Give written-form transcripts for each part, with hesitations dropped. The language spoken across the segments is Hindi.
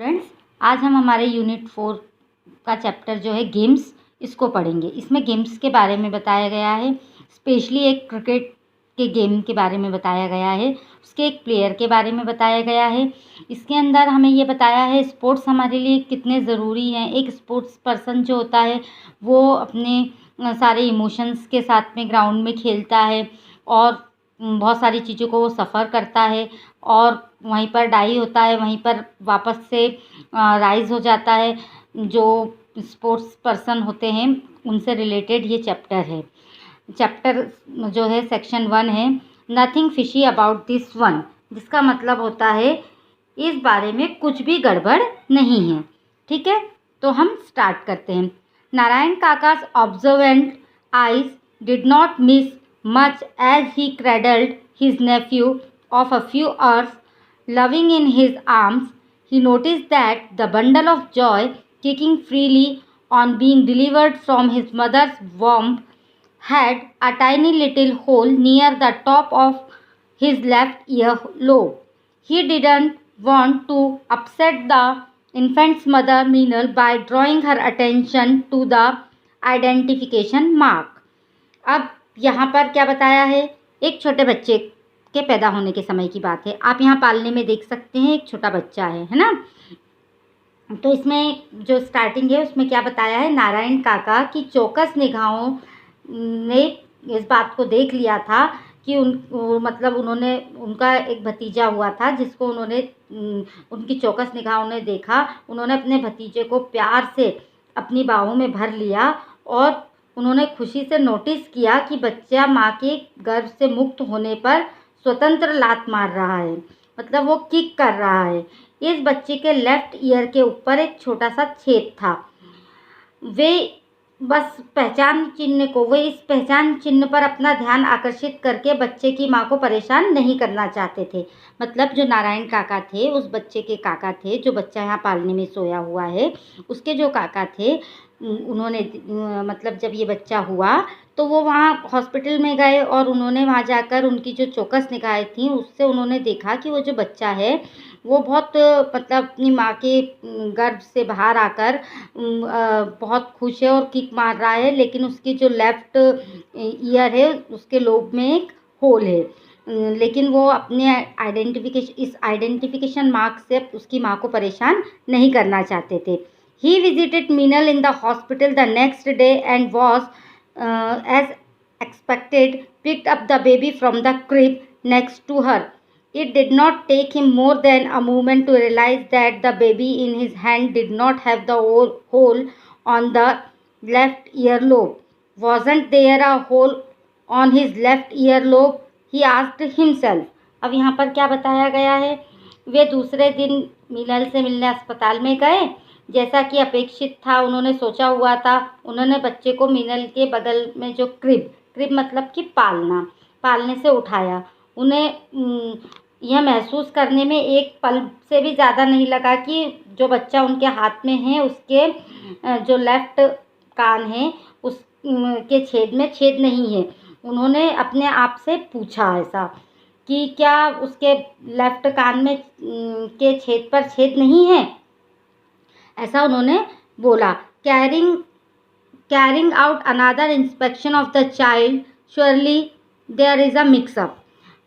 स्टूडेंट्स, आज हम हमारे यूनिट 4 का चैप्टर जो है गेम्स, इसको पढ़ेंगे। इसमें गेम्स के बारे में बताया गया है, स्पेशली एक क्रिकेट के गेम के बारे में बताया गया है, उसके एक प्लेयर के बारे में बताया गया है। इसके अंदर हमें ये बताया है स्पोर्ट्स हमारे लिए कितने ज़रूरी हैं। एक स्पोर्ट्स पर्सन जो होता है वो अपने सारे इमोशंस के साथ में ग्राउंड में खेलता है और बहुत सारी चीज़ों को वो सफ़र करता है और वहीं पर डाई होता है, वहीं पर वापस से राइज़ हो जाता है। जो स्पोर्ट्स पर्सन होते हैं उनसे रिलेटेड ये चैप्टर है। चैप्टर जो है सेक्शन 1 है, nothing fishy about this one, जिसका मतलब होता है इस बारे में कुछ भी गड़बड़ नहीं है। ठीक है, तो हम स्टार्ट करते हैं। Narayan काका's observant eyes did not miss much as he cradled his nephew of a few hours, loving in his arms. He noticed that the bundle of joy kicking freely on being delivered from his mother's womb had a tiny little hole near the top of his left ear lobe. He didn't want to upset the infant's mother Meenal by drawing her attention to the identification mark. अब यहाँ पर क्या बताया है, एक छोटे बच्चे के पैदा होने के समय की बात है। आप यहाँ पालने में देख सकते हैं एक छोटा बच्चा है ना। तो इसमें जो स्टार्टिंग है उसमें क्या बताया है, नारायण काका की चौकस निगाहों ने इस बात को देख लिया था कि मतलब उन्होंने उनका एक भतीजा हुआ था जिसको उन्होंने उनकी चौकस निगाहों ने देखा। उन्होंने अपने भतीजे को प्यार से अपनी बाहों में भर लिया और उन्होंने खुशी से नोटिस किया कि बच्चा माँ के गर्भ से मुक्त होने पर स्वतंत्र लात मार रहा है, मतलब वो किक कर रहा है। इस बच्चे के लेफ्ट ईयर के ऊपर एक छोटा सा छेद था। वे बस इस पहचान चिन्ह पर अपना ध्यान आकर्षित करके बच्चे की माँ को परेशान नहीं करना चाहते थे। मतलब जो नारायण काका थे, उस बच्चे के काका थे जो बच्चा यहाँ पालने में सोया हुआ है, उसके जो काका थे उन्होंने मतलब जब ये बच्चा हुआ तो वो वहाँ हॉस्पिटल में गए और उन्होंने वहाँ जाकर उनकी जो चौकस निगाहें थी उससे उन्होंने देखा कि वो जो बच्चा है वो बहुत मतलब अपनी माँ के गर्भ से बाहर आकर बहुत खुश है और किक मार रहा है, लेकिन उसकी जो लेफ्ट ईयर है उसके लोब में एक होल है। लेकिन वो अपने आइडेंटिफिकेशन मार्क से उसकी माँ को परेशान नहीं करना चाहते थे। He visited Meenal in the hospital the next day and was, as expected, picked up the baby from the crib next to her. It did not take him more than a moment to realize that the baby in his hand did not have the hole on the left earlobe. Wasn't there a hole on his left earlobe? He asked himself. अब यहाँ पर क्या बताया गया है, वे दूसरे दिन मीनल से मिलने अस्पताल में गए। जैसा कि अपेक्षित था, उन्होंने सोचा हुआ था, उन्होंने बच्चे को मीनल के बगल में जो क्रिब मतलब कि पालने से उठाया। उन्हें यह महसूस करने में एक पल से भी ज़्यादा नहीं लगा कि जो बच्चा उनके हाथ में है उसके जो लेफ्ट कान है उस के छेद में छेद नहीं है। उन्होंने अपने आप से पूछा ऐसा कि क्या उसके लेफ्ट कान में के छेद पर छेद नहीं है, ऐसा उन्होंने बोला। Carrying out another inspection of the child, surely there is a mixup.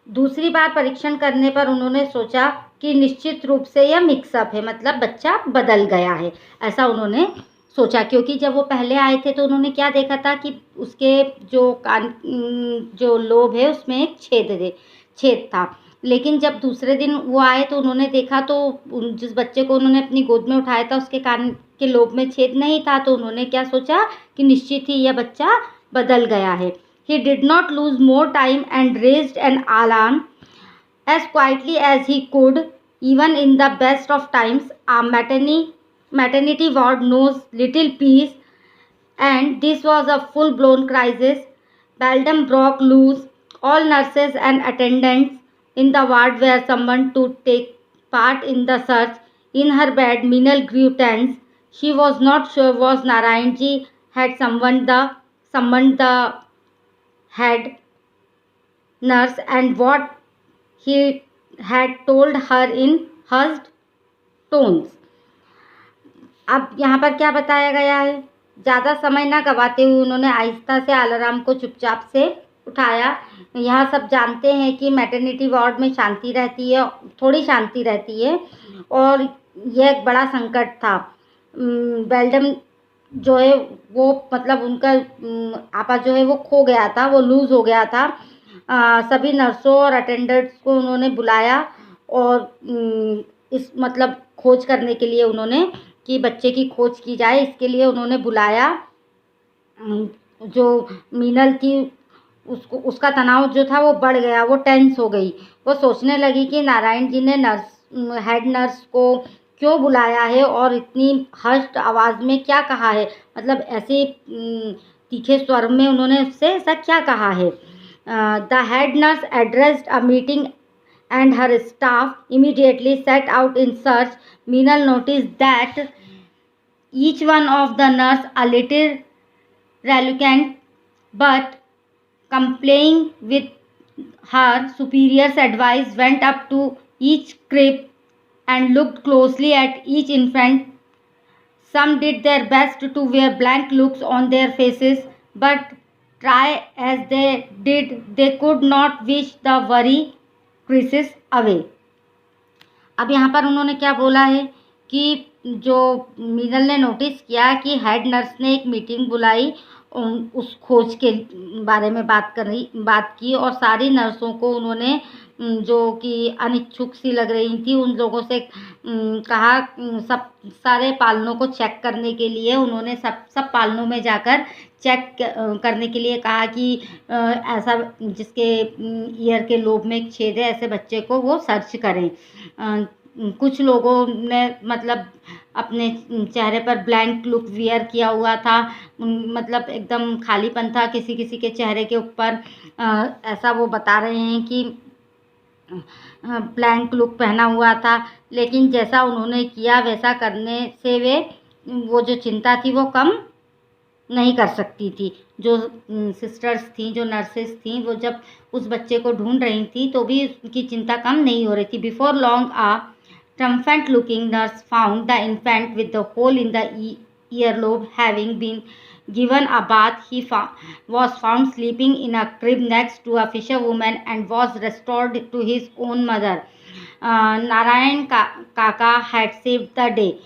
दूसरी बार परीक्षण करने पर उन्होंने सोचा कि निश्चित रूप से यह मिक्सअप है, मतलब बच्चा बदल गया है, ऐसा उन्होंने सोचा। क्योंकि जब वो पहले आए थे तो उन्होंने क्या देखा था कि उसके जो कान जो लोब है उसमें एक छेद था। लेकिन जब दूसरे दिन वो आए तो उन्होंने देखा तो जिस बच्चे को उन्होंने अपनी गोद में उठाया था उसके कान के लोब में छेद नहीं था। तो उन्होंने क्या सोचा कि निश्चित ही यह बच्चा बदल गया है। He did not lose more time and raised an alarm as quietly as he could. Even in the best of times, a maternity ward knows little peace, and this was a full-blown crisis. Beldam broke loose. All nurses and attendants in the ward were summoned to take part in the search. In her bed, Meenal grew tense. She was not sure was Narayanji had summoned the head nurse and what he had told her in hushed tones. अब यहाँ पर क्या बताया गया है, ज़्यादा समय ना गवाते हुए उन्होंने आहिस्ता से अलार्म को चुपचाप से उठाया। यहाँ सब जानते हैं कि मैटरनिटी वार्ड में शांति रहती है, थोड़ी शांति रहती है, और यह एक बड़ा संकट था। बेल्डम जो है वो मतलब उनका आपा जो है वो खो गया था, वो लूज़ हो गया था। सभी नर्सों और अटेंडेंट्स को उन्होंने बुलाया और इस मतलब खोज करने के लिए उन्होंने कि बच्चे की खोज की जाए, इसके लिए उन्होंने बुलाया। जो मीनल थी उसको, उसका तनाव जो था वो बढ़ गया, वो टेंस हो गई। वो सोचने लगी कि नारायण जी ने हेड नर्स को क्यों बुलाया है और इतनी हर्ष्ट आवाज़ में क्या कहा है, मतलब ऐसे तीखे स्वर में उन्होंने उससे ऐसा क्या कहा है। The head nurse addressed a meeting and her staff immediately set out in search. Meenal noticed that each one of the nurse a little reluctant, but complying with her superior's advice, went up to each crib and looked closely at each infant. Some did their best to wear blank looks on their faces, but try as they did, they could not wish the worry crisis away. अब यहाँ पर उन्होंने क्या बोला है कि जो मीनल ने नोटिस किया कि हेड नर्स ने एक मीटिंग बुलाई, उस खोज के बारे में बात की और सारी नर्सों को उन्होंने जो कि अनिच्छुक सी लग रही थी उन लोगों से कहा, सब सारे पालनों को चेक करने के लिए उन्होंने सब पालनों में जाकर चेक करने के लिए कहा कि ऐसा जिसके ईयर के लोब में एक छेद है ऐसे बच्चे को वो सर्च करें। कुछ लोगों ने मतलब अपने चेहरे पर ब्लैंक लुक वियर किया हुआ था, मतलब एकदम खालीपन था किसी किसी के चेहरे के ऊपर। ऐसा वो बता रहे हैं कि ब्लैंक लुक पहना हुआ था, लेकिन जैसा उन्होंने किया वैसा करने से वो जो चिंता थी वो कम नहीं कर सकती थी। जो सिस्टर्स थी, जो नर्सेस थी, वो जब उस बच्चे को ढूंढ रही थी तो भी उनकी चिंता कम नहीं हो रही थी। Before long uh triumphant looking nurse found the infant with the hole in the earlobe. Having been given a bath, he was found sleeping in a crib next to a fisherwoman and was restored to his own mother. Narayan Kaka had saved the day.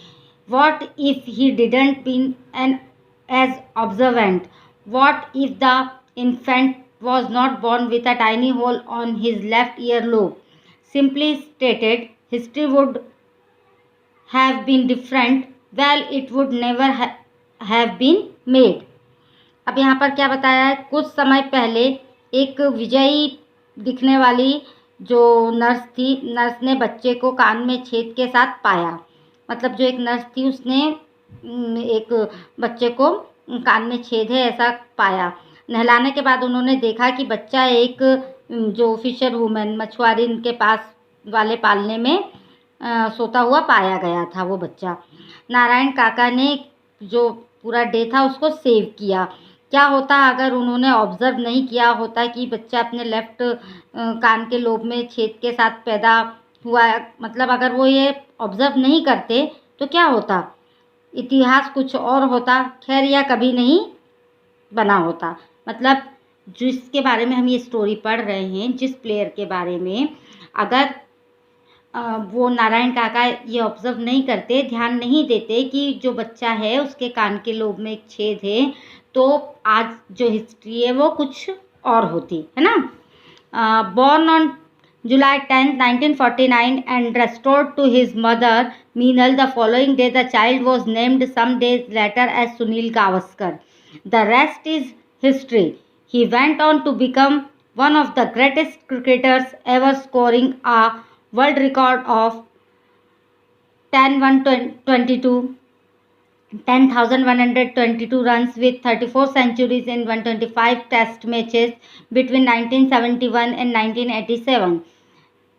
What if he didn't been as observant? What if the infant was not born with a tiny hole on his left earlobe? Simply stated, history would have been different. Well, it would never have been made. अब यहाँ पर क्या बताया है, कुछ समय पहले एक विजयी दिखने वाली जो नर्स थी, नर्स ने बच्चे को कान में छेद के साथ पाया। मतलब जो एक नर्स थी उसने एक बच्चे को कान में छेद है ऐसा पाया। नहलाने के बाद उन्होंने देखा कि बच्चा एक जो फिशर वूमेन मछुआरी के पास वाले पालने में सोता हुआ पाया गया था वो बच्चा। नारायण काका ने जो पूरा डे था उसको सेव किया। क्या होता अगर उन्होंने ऑब्ज़र्व नहीं किया होता कि बच्चा अपने लेफ़्ट कान के लोब में छेद के साथ पैदा हुआ, मतलब अगर वो ये ऑब्ज़र्व नहीं करते तो क्या होता, इतिहास कुछ और होता, खैर यह कभी नहीं बना होता। मतलब जिसके बारे में हम ये स्टोरी पढ़ रहे हैं, जिस प्लेयर के बारे में, अगर वो नारायण काका ये ऑब्ज़र्व नहीं करते, ध्यान नहीं देते कि जो बच्चा है उसके कान के लोब में एक छेद है, तो आज जो हिस्ट्री है वो कुछ और होती है ना। Born on July 10, 1949 and restored to his mother Meenal the following day, the child was named some days later as Sunil Gavaskar. The rest is history. He went on to become one of the greatest cricketers ever, scoring a world record of 10,122 runs with 34 centuries in 125 test matches between 1971 and 1987.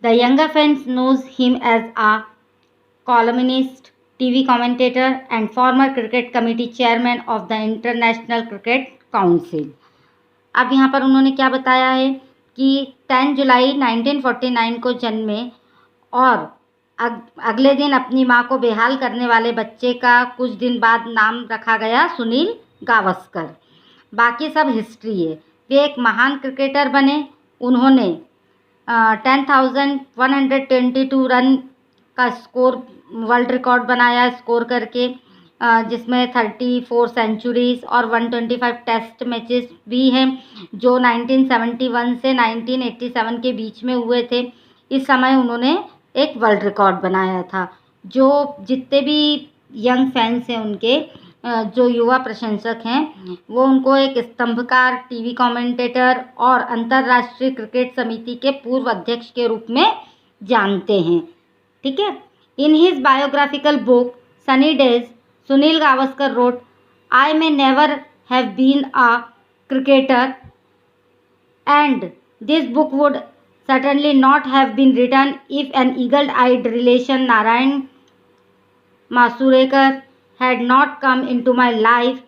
The younger fans knows him as a columnist, TV commentator and former cricket committee chairman of the International Cricket Council. अब यहाँ पर उन्होंने क्या बताया है कि 10 जुलाई 1949 को जन्मे और अगले दिन अपनी माँ को बेहाल करने वाले बच्चे का कुछ दिन बाद नाम रखा गया सुनील गावस्कर। बाकी सब हिस्ट्री है। वे एक महान क्रिकेटर बने। उन्होंने 10,122 रन का स्कोर वर्ल्ड रिकॉर्ड बनाया स्कोर करके, जिसमें 34 सेंचुरीज और 125 टेस्ट मैचेस भी हैं जो 1971 से 1987 के बीच में हुए थे। इस समय उन्होंने एक वर्ल्ड रिकॉर्ड बनाया था, जो जितने भी यंग फैंस हैं उनके, जो युवा प्रशंसक हैं, वो उनको एक स्तंभकार, टीवी कमेंटेटर और अंतर्राष्ट्रीय क्रिकेट समिति के पूर्व अध्यक्ष के रूप में जानते हैं। ठीक है। In his biographical book Sunny Days, Sunil Gavaskar wrote, I may never have been a cricketer and this book would certainly not have been written if an eagle-eyed relation Narayan Masurekar had not come into my life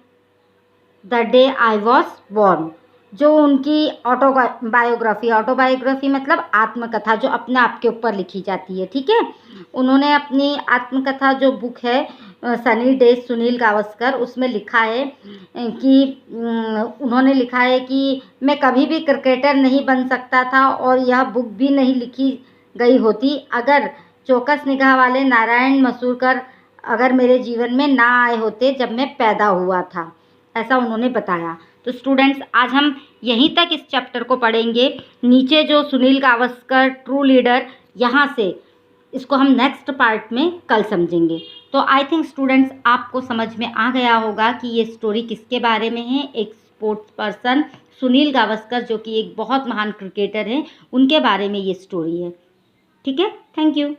the day I was born। जो उनकी ऑटोबायोग्राफी मतलब आत्मकथा, जो अपने आप के ऊपर लिखी जाती है। ठीक है। उन्होंने अपनी आत्मकथा जो बुक है सनी डेज सुनील गावस्कर, उसमें लिखा है कि उन्होंने लिखा है कि मैं कभी भी क्रिकेटर नहीं बन सकता था और यह बुक भी नहीं लिखी गई होती अगर चौकस निगाह वाले नारायण मसूरकर अगर मेरे जीवन में ना आए होते जब मैं पैदा हुआ था। ऐसा उन्होंने बताया। तो स्टूडेंट्स, आज हम यहीं तक इस चैप्टर को पढ़ेंगे। नीचे जो सुनील गावस्कर ट्रू लीडर, यहाँ से इसको हम नेक्स्ट पार्ट में कल समझेंगे। तो आई थिंक स्टूडेंट्स, आपको समझ में आ गया होगा कि ये स्टोरी किसके बारे में है। एक स्पोर्ट्स पर्सन सुनील गावस्कर, जो कि एक बहुत महान क्रिकेटर हैं, उनके बारे में ये स्टोरी है। ठीक है। Thank you.